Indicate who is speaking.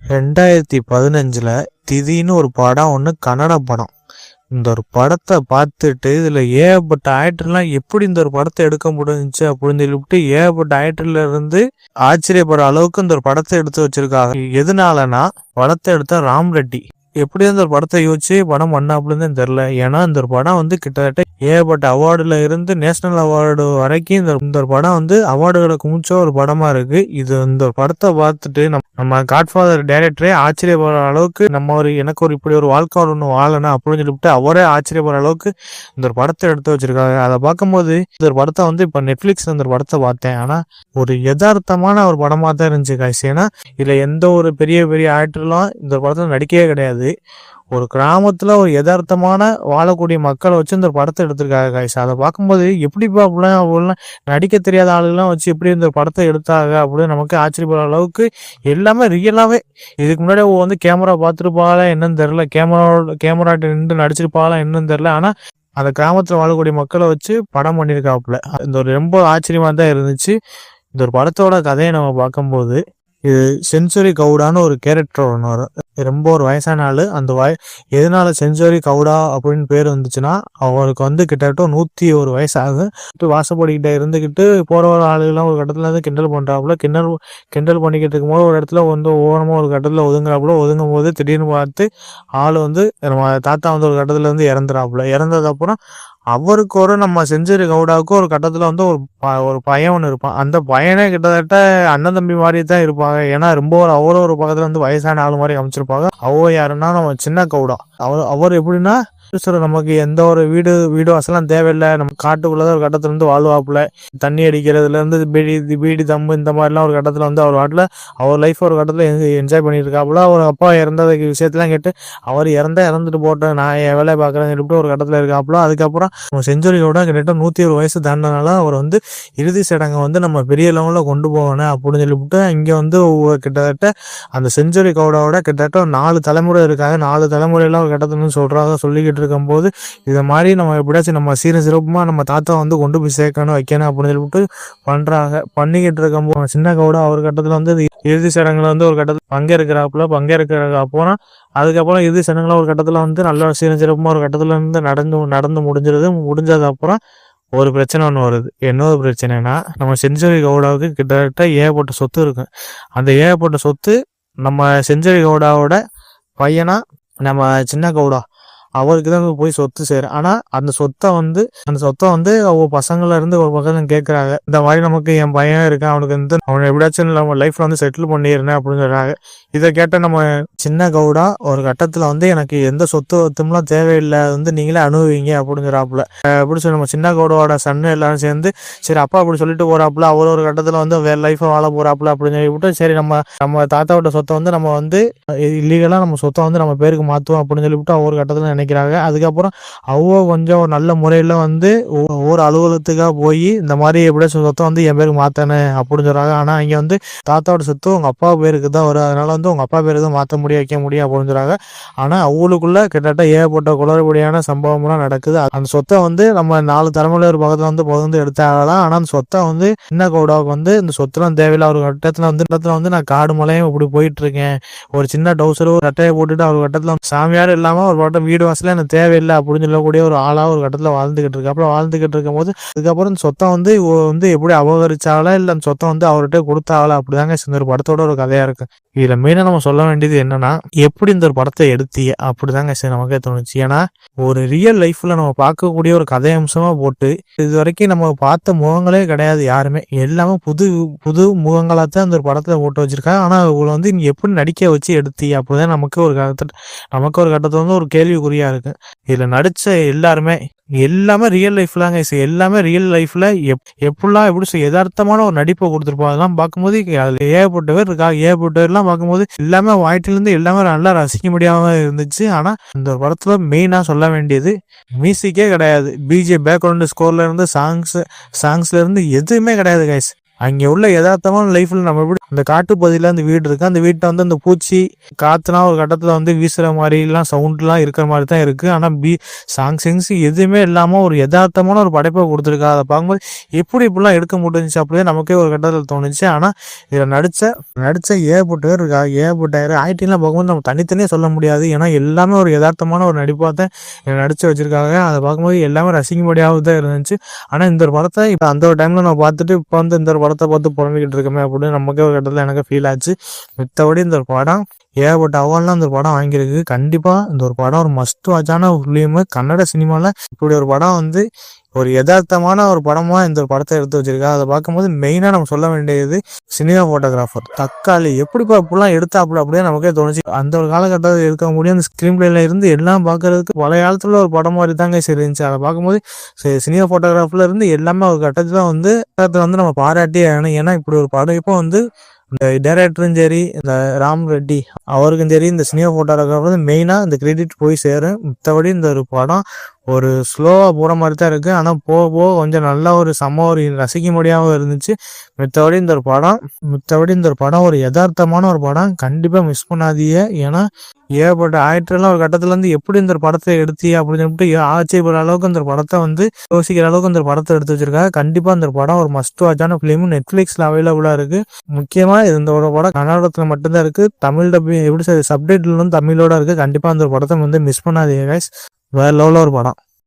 Speaker 1: 2015 திதின்னு ஒரு படம் ஒன்று, கன்னட படம். இந்த ஒரு படத்தை பார்த்துட்டு இதில் ஏகப்பட்ட ஆக்டர்லாம் எப்படி இந்த ஒரு படத்தை எடுக்க முடிஞ்சுச்சு அப்படின்னு சொல்லிவிட்டு ஏகப்பட்ட ஆக்டர்ல இருந்து ஆச்சரியப்படுற அளவுக்கு இந்த ஒரு படத்தை எடுத்து வச்சிருக்காங்க. எதனாலனா படத்தை எடுத்த ராம் ரெட்டி எப்படி அந்த ஒரு படத்தை யோசிச்சு படம் பண்ண அப்படின்னு தெரியல. ஏன்னா இந்த ஒரு படம் கிட்டத்தட்ட ஏகப்பட்ட அவார்டுல இருந்து நேஷனல் அவார்டு வரைக்கும் இந்த ஒரு படம் அவார்டுகளை குமிச்ச ஒரு படமா இருக்கு. இந்த ஒரு படத்தை பார்த்துட்டு நம்ம காட்ஃபாதர் டைரக்டரே ஆச்சரியப்படுற அளவுக்கு எனக்கு இப்படி ஒரு வாழ்க்கை ஒன்று வாழணும் அப்படின்னு சொல்லிவிட்டு அவரே ஆச்சரியப்படுற அளவுக்கு இந்த ஒரு படத்தை எடுத்து வச்சிருக்காங்க. அதை பார்க்கும்போது இந்த ஒரு படத்தை இப்போ நெட்ஃபிளிக்ஸ் இந்த ஒரு படத்தை பார்த்தேன். ஆனா ஒரு யதார்த்தமான ஒரு படமா தான் இருந்துச்சு காய்ஸ். ஏன்னா இதுல எந்த ஒரு பெரிய பெரிய ஆக்டர்லாம் இந்த படத்துல நடிக்கவே கிடையாது. ஒரு கிராமத்துல ஒரு யதார்த்தமான வாழக்கூடிய மக்களை வச்சு இந்த படத்தை எடுத்திருக்காங்க காய்ஸ். அதை பார்க்கும்போது எப்படிப்பா அப்படிலாம் நடிக்க தெரியாத ஆளுகள்லாம் வச்சு எப்படி இந்த படத்தை எடுத்தாங்க அப்படின்னு நமக்கு ஆச்சரியப்படுற அளவுக்கு எல்லாமே ரியலாவே. இதுக்கு முன்னாடி கேமரா பார்த்துருப்பாங்களா என்னன்னு தெரியல, கேமராட்ட நின்று நடிச்சிருப்பாங்களா என்னன்னு தெரியல. ஆனா அந்த கிராமத்துல வாழக்கூடிய மக்களை வச்சு படம் பண்ணியிருக்காப்புல. இந்த ஒரு ரொம்ப ஆச்சரியமா தான் இருந்துச்சு. இந்த ஒரு படத்தோட கதையை நம்ம பார்க்கும்போது இது செஞ்சுரி கவுடான்னு ஒரு கேரக்டர் ஒன்று வரும். ரொம்ப ஒரு வயசான ஆளு. எதனால செஞ்சுரி கவுடா அப்படின்னு பேர் வந்துச்சுன்னா அவருக்கு கிட்டத்தட்ட 101 வயசு ஆகும். வாசப்படிக்கிட்ட இருந்துக்கிட்டு போற ஒரு ஆளுகள்லாம் ஒரு கட்டத்துல கிண்டல் பண்றாப்புல. கிண்டல் பண்ணிக்கிட்டு இருக்கும்போது ஒரு இடத்துல ஓரமா ஒரு கட்டத்துல ஒதுங்குறாப்புல. ஒதுங்கும் போது திடீர்னு பார்த்து ஆளு நம்ம தாத்தா ஒரு கட்டத்துல இறந்துறாப்புல. இறந்ததுக்கப்புறம் அவருக்கு நம்ம செஞ்சுரி கவுடாவுக்கு ஒரு கட்டத்துல ஒரு பையன் ஒன்று இருப்பான். அந்த பையனே கிட்டத்தட்ட அண்ணன் தம்பி மாதிரி தான் இருப்பாங்க. ஏன்னா ரொம்ப அவரும் ஒரு பக்கத்துல வயசான ஆளு மாதிரி அமைச்சிருப்பாங்க. யாருன்னா நம்ம சின்ன கவுடா. அவர் எப்படின்னா நமக்கு எந்த ஒரு வீடு வாசலாம் தேவையில்லை, நம்ம காட்டுக்குள்ளதான் ஒரு கட்டத்துல வாழ்வாப்புல. தண்ணி அடிக்கிறதுல இருந்து பீடி தம்பு இந்த மாதிரிலாம் ஒரு கட்டத்துல அவர் வாட்டில் அவர் லைஃப் ஒரு கட்டத்துல என்ஜாய் பண்ணிட்டு இருக்காப்புல. அவர் அப்பா இறந்தது விஷயத்தெல்லாம் கேட்டு அவர் இறந்துட்டு போட்டேன், நான் என் வேலையை பார்க்குறேன்னு சொல்லிட்டு ஒரு கட்டத்துல இருக்காப்புல. அதுக்கப்புறம் செஞ்சுரியோட கிட்டத்தட்ட 101 வயசு தாண்டினால அவர் இறுதி சடங்கை நம்ம பெரிய லெவலில் கொண்டு போகணும் அப்படின்னு சொல்லிவிட்டு இங்கே கிட்டத்தட்ட அந்த செஞ்சுரி கவுடாவோட கிட்டத்தட்ட 4 தலைமுறை இருக்காங்க. 4 தலைமுறையெல்லாம் ஒரு கட்டத்துல சொல்லிக்கிட்டு இருக்கும்போது இதை மாதிரி நம்ம எப்படியாச்சும் நம்ம சிறப்புமா நம்ம தாத்தா கொண்டு போய் சேர்க்கணும் வைக்கணும் அப்படின்னு சொல்லிட்டு பண்ணிக்கிட்டு இருக்கும்போது சின்ன கவுடா ஒரு கட்டத்துல இறுதி சடங்குல ஒரு கட்டத்துல பங்கேற்கிற போனா அதுக்கப்புறம் இறுதி சடங்குல ஒரு கட்டத்துல நல்ல சிறப்புமா ஒரு கட்டத்துல நடந்து முடிஞ்சது அப்புறம் ஒரு பிரச்சனை ஒன்று வருது. என்ன ஒரு பிரச்சனைனா நம்ம செஞ்சுரி கவுடாவுக்கு கிட்டத்தட்ட ஏகப்பட்ட சொத்து இருக்கு. அந்த ஏகப்பட்ட சொத்து நம்ம செஞ்சுரி கவுடாவோட பையனா நம்ம சின்ன கவுடா அவருக்கு தான் போய் சொத்து சேரும். ஆனா அந்த சொத்தை அவங்க பசங்கள்ல இருந்து ஒரு பக்கம் கேட்கறாங்க, இந்த மாதிரி நமக்கு என் பையன் இருக்கான், அவனுக்கு அவனை எப்படியாச்சும் நம்ம லைஃப்ல செட்டில் பண்ணிடுறேன் அப்படின்னு சொல்றாங்க. இதை கேட்ட நம்ம சின்ன கவுடா ஒரு கட்டத்துல எனக்கு எந்த சொத்துலாம் தேவையில்லை, நீங்களே அனுபவிங்க அப்படின்னு சொல்றாப்புல. அப்படி சொல்லி நம்ம சின்ன கவுடாவோட சன்னு எல்லாரும் சேர்ந்து சரி அப்பா அப்படி சொல்லிட்டு போறாப்புல. அவர் ஒரு கட்டத்துல வேற லைஃபை வாழ போறாப்புல அப்படின்னு சொல்லிவிட்டு சரி நம்ம தாத்தாவோட சொத்தை நம்ம இல்லீகலா நம்ம சொத்தை நம்ம பேருக்கு மாத்துவோம் அப்படின்னு சொல்லிவிட்டு ஒரு கட்டத்துல நினைக்கிறாங்க. அதுக்கப்புறம் கொஞ்சம் ஒரு நல்ல முறையில ஒவ்வொரு அலுவலகத்துக்காக போய் இந்த மாதிரி எப்படியும் சொத்தை என் பேருக்கு மாத்தனேன் அப்படின்னு சொல்றாங்க. ஆனா இங்க தாத்தாவோட சொத்து உங்க அப்பா பேருக்கு தான் வரும், அதனால உங்க அப்பா பேருக்கு தான் மாத்த முடியும் வைக்க முடியும் அப்படின்னு சொல்றாங்க. ஆனா அவங்களுக்குள்ள கிட்டத்தட்ட ஏகப்பட்ட குளறுபடியான சம்பவம்லாம் நடக்குது. அந்த சொத்தை நம்ம 4 தலைமுறை ஒரு பக்கத்துல பகிர்ந்து எடுத்தாகலாம். ஆனா அந்த சொத்தை சின்ன கவுடாவுக்கு இந்த சொத்துலாம் தேவையில்லை. அவர் கட்டத்துல நான் காடு மலையும் இப்படி போயிட்டு இருக்கேன், ஒரு சின்ன டவுசர் ஒரு கட்டையை போட்டுட்டு அவர் கட்டத்துல சாமியார் இல்லாம ஒரு பட்டம் வீடு வாசல எனக்கு தேவையில்லை அப்படின்னு சொல்லக்கூடிய ஒரு ஆளா ஒரு கட்டத்துல வாழ்ந்துகிட்டு இருக்கு. அப்புறம் வாழ்ந்துகிட்டு இருக்கும் போது அதுக்கப்புறம் இந்த சொத்தை எப்படி அபகரிச்சாங்களா இல்ல அந்த சொத்தை அவர்கிட்ட கொடுத்தாங்களா அப்படிதாங்க இந்த ஒரு படத்தோட ஒரு கதையா இருக்கு. இதுல மெயினா நம்ம சொல்ல வேண்டியது என்னன்னா எப்படி இந்த ஒரு படத்தை எடுத்தீங்க அப்படிதாங்க நமக்கே தோணுச்சு. ஏன்னா ஒரு ரியல் லைஃப்ல நம்ம பார்க்கக்கூடிய ஒரு கதை அம்சமா போட்டு இது வரைக்கும் நம்ம பார்த்த முகங்களே கிடையாது யாருமே, எல்லாமே புது புது முகங்களா தான் அந்த ஒரு படத்துல போட்டு வச்சிருக்காங்க. ஆனா இவங்களை நீ எப்படி நடிக்க வச்சு எடுத்தீங்க அப்படிதான் நமக்கு ஒரு கட்டத்துல ஒரு கேள்விக்குறியா இருக்கு. இதுல நடிச்ச எல்லாமே ரியல் லைஃப்லாங்க. எல்லாமே ரியல் லைஃப்ல எப்படி யதார்த்தமான ஒரு நடிப்பை கொடுத்துருப்போம். அதெல்லாம் பார்க்கும்போது அதுல ஏகப்பட்ட பேர் இருக்கா, ஏகப்பட்ட பேர்லாம் பார்க்கும்போது எல்லாமே வாய்ட்டிலிருந்து எல்லாமே நல்லா ரசிக்க முடியாம இருந்துச்சு. ஆனா இந்த படத்துல மெயினா சொல்ல வேண்டியது மியூசிக்கே கிடையாது. பேக்ரவுண்ட் ஸ்கோர்ல இருந்து சாங்ஸ்ல இருந்து எதுவுமே கிடையாது கைஸ். அங்கே உள்ள யதார்த்தமான லைஃப்ல நம்ம எப்படி அந்த காட்டுப்பகுதியில் அந்த வீடு இருக்கு, அந்த வீட்டை வந்து அந்த பூச்சி காத்துனா ஒரு கட்டத்தில் வந்து வீசுற மாதிரிலாம் சவுண்ட்லாம் இருக்கிற மாதிரி தான் இருக்கு. ஆனால் சாங்ஸ் எதுவுமே இல்லாமல் ஒரு யதார்த்தமான ஒரு படைப்பை கொடுத்துருக்கா. அதை பார்க்கும்போது எப்படி இப்படிலாம் எடுக்க முடிஞ்சிச்சு அப்படியே நமக்கே ஒரு கட்டத்தில் தோணுச்சு. ஆனால் இதில் நடித்த ஏகப்பட்ட பேர் இருக்கா, ஏகப்பட்டாயிரு ஆக்டிங்லாம் பார்க்கும்போது நம்ம தனித்தனியாக சொல்ல முடியாது. ஏன்னா எல்லாமே ஒரு யதார்த்தமான ஒரு நடிப்பாக தான் நடிச்சு வச்சிருக்காங்க. அதை பார்க்கும்போது எல்லாமே ரசிக்கும்படியாக தான் இருந்துச்சு. ஆனால் இந்த ஒரு படத்தை இப்போ அந்த ஒரு டைமில் நான் பார்த்துட்டு இப்போ வந்து இந்த ஒரு படத்தை பார்த்து புறம்பிக்கிட்டு இருக்கமே அப்படின்னு நமக்கே ஒரு கட்டத்தில் எனக்கு ஃபீல் ஆச்சு. மித்தபடி இந்த ஒரு படம் ஏகப்பட்ட அவார்ட்லாம் இந்த படம் வாங்கியிருக்கு. கண்டிப்பாக இந்த ஒரு படம் ஒரு மஸ்ட் வாட்சான ஒரு ஃபிலிமு. கன்னட சினிமாவில் இப்படி ஒரு படம் வந்து ஒரு யதார்த்தமான ஒரு படமாக இந்த ஒரு படத்தை எடுத்து வச்சிருக்கா. அதை பார்க்கும்போது மெயினாக நம்ம சொல்ல வேண்டியது சினிமா ஃபோட்டோகிராஃபர் தக்காளி எப்படிப்பா இப்படிலாம் எடுத்தாப்புல அப்படியே நமக்கே தோணுச்சு. அந்த ஒரு காலகட்டத்தில் இருக்க முடியும் அந்த ஸ்க்ரீன் பிளேல இருந்து எல்லாம் பார்க்கறதுக்கு பழைய காலத்தில் ஒரு படம் மாதிரி தாங்க சரி இருந்துச்சு. அதை பார்க்கும்போது சினிமா ஃபோட்டோகிராஃபில் இருந்து எல்லாமே ஒரு கட்டத்தில் வந்து நம்ம பாராட்டியே ஆகணும். ஏன்னா இப்படி ஒரு படம் இப்போ வந்து இந்த டைரக்டரும் சரி இந்த ராம் ரெட்டி அவருக்கும் சரி இந்த சினிமா ஃபோட்டோகிராஃபர் வந்து மெயினாக இந்த கிரெடிட் போய் சேரும். மற்றபடி இந்த ஒரு படம் ஒரு ஸ்லோவாக போகிற மாதிரி தான் இருக்குது. ஆனால் போக போக கொஞ்சம் நல்லா ஒரு ஒரு ரசிக்க முடியாமல் இருந்துச்சு. மற்றபடி இந்த ஒரு படம் ஒரு யதார்த்தமான ஒரு படம். கண்டிப்பாக மிஸ் பண்ணாதீங்க. ஏன்னா ஏகப்பட்ட ஆக்டர்லாம் ஒரு கட்டத்தில் வந்து எப்படி இந்த ஒரு படத்தை எடுத்தி அப்படின்னு சொல்லிட்டு ஆச்சரியப்படுற அளவுக்கு இந்த படத்தை வந்து யோசிக்கிற அளவுக்கு இந்த படத்தை எடுத்து வச்சிருக்காங்க. கண்டிப்பாக இந்த படம் ஒரு மஸ்ட் வாட்சான ஃபிலிம். நெட்ஃப்ளிக்ஸில் அவைலபிளாக இருக்குது. முக்கியமாக இந்த ஒரு படம் கன்னடத்தில் மட்டும்தான் இருக்குது. தமிழ் டப்பிங் எப்படி சப்டைட்டில் வந்து தமிழோட இருக்குது. கண்டிப்பாக அந்த படத்தை வந்து மிஸ் பண்ணாதீங்க கைஸ். வேற லெவலில் ஒரு படம்.